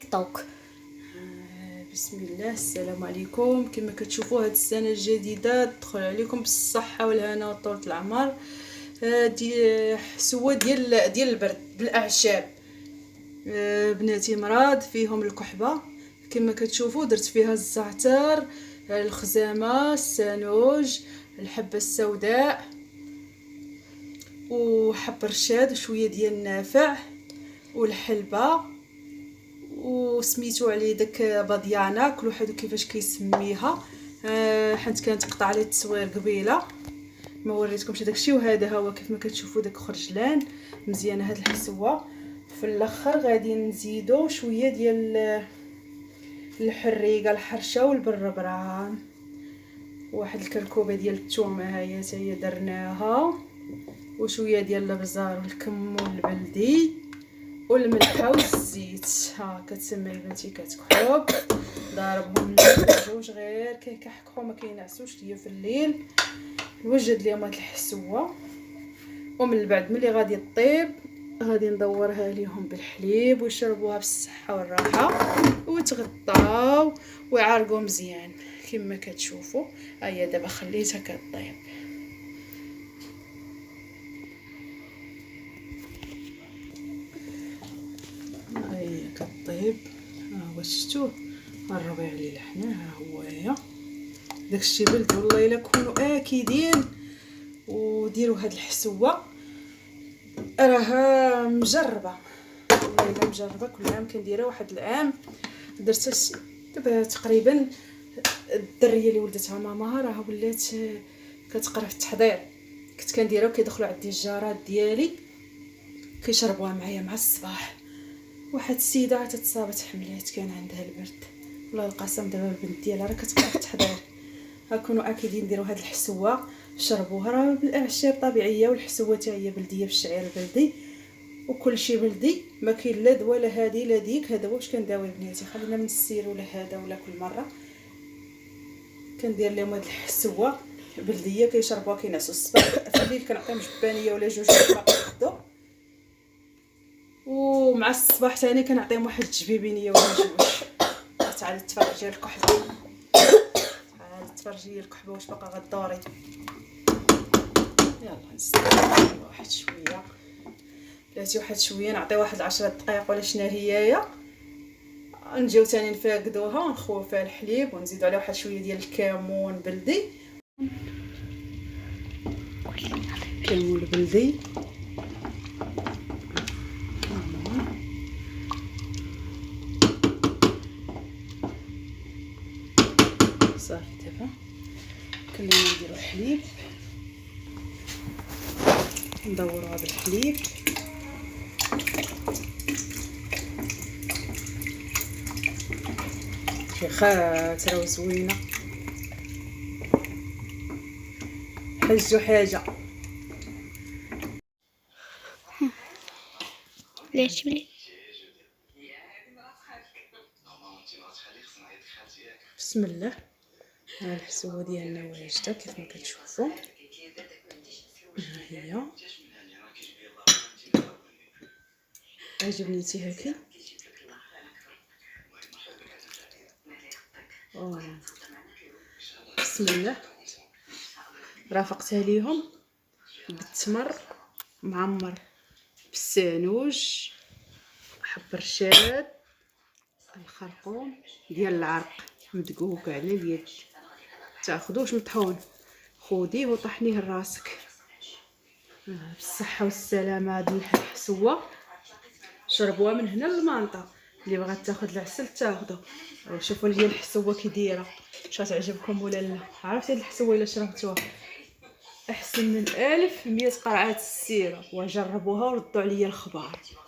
تيك توك. بسم الله. السلام عليكم. كما كتشوفوا هاد السنه الجديده تدخل عليكم بالصحه والهنا وطولة العمر. هادي حسوه ديال البرد بالاعشاب. بناتي مراد فيهم الكحبه كما كتشوفوا، درت فيها الزعتر، الخزامه، السانوج، الحبه السوداء وحب رشاد وشويه ديال النافع والحلبه وسميتو عليه داك باديانا، كل واحد كيفاش كيسميها. حيت كانت قطع لي التصوير قبيله ما وريتكمش داكشي. وهذا هو كيف ما كتشوفوا داك خرجلان مزيانه هاد الحسوه. في الاخر غادي نزيدو شويه ديال الحريقه الحرشه والبربران، واحد الكركوبه ديال الثومه هي حتى درناها، وشويه ديال الابزار والكمون البلدي والملحه والزيت. ها كتسمى بنتي كتكحوب، ضاربهم جوج غير كيكحكحوا ما كينعسوش ليا في الليل. نوجد ليهم هاد الحسوه، ومن بعد ملي غادي طيب غادي ندورها ليهم بالحليب ويشربوها بالصحه والراحه ويتغطاو ويعرقوا مزيان كما كتشوفوا. هيا دابا خليتها كطيب. هي كطيب، ها هو شفتوه الربيع اللي لحناه، ها هو هي داكشي بلد. والله الا كونوا اكيدين وديروا هاد الحسوه راها مجربه، والله الا مجربه. كل عام كنديرها، واحد العام درت دابا تقريبا الدريه اللي ولدتها ماماها راه ولات كتقرا في التحضير. كنت كنديرها وكيدخلوا عندي الجارات ديالي كيشربوها معايا مع الصباح. واحد السيده عاد تصابت حملات كان عندها البرد، والله القسم دابا البنت ديالها راه كتقرا في التحضير. هاكونوا اكيدين ديروا هاد الحسوه، شربوها راه بالاعشاب طبيعيه، والحسوه حتى هي بلديه بالشعير البلدي وكل شيء بلدي. ما كاين لا دواء لا هادي لا ديك. هذا واش كنداوي بناتي، خلينا من السير ولا هذا ولا كل مره كندير لهم هاد الحسوه بلديه كيشربوها كينعسوا الصباح. في الليل كنعطيهم جبانيه ولا جوج باقي، ومع الصباح ثاني كنعطيهم واحد الجبيبينيه ولا جوج. تعال تفرجي الكحبه، تعال تفرجي الكحبه واش باقا غدوري. يلا نستنى واحد شويه، بلاتي واحد شويه نعطي واحد 10 دقائق ولا شنا هيايا. نجيو ثاني نفاقدوها ونخويو فيها الحليب ونزيدو عليها واحد شويه ديال الكمون بلدي، كمون بلدي صافي. دابا كلنا نديرو الحليب، ندوروها بالحليب شي خاطره وزوينه. حجو حاجه ليش بلي بسم الله. ها الحسوه ديالنا واجده كيف ما كتشوفوا. ها هي عجبنيتي هاكي. بسم الله. رافقتها ليهم بالتمر معمر بالسانوج، حب رشاد، الخرقوم ديال العرق مدقوق على اليد، تاخذوش مطحون، خوديه وطحنيه لراسك. بالصحه والسلامه. هاد الحسوه شربوها من هنا للمانطه، اللي بغات تاخذ العسل تاخذه. شوفوا لي الحسوه كي دايره، واش غتعجبكم ولا لا. عرفتي هاد الحسوه الا شربتوها احسن من 1100 قرعه السيره. وجربوها وردوا عليا الخبار.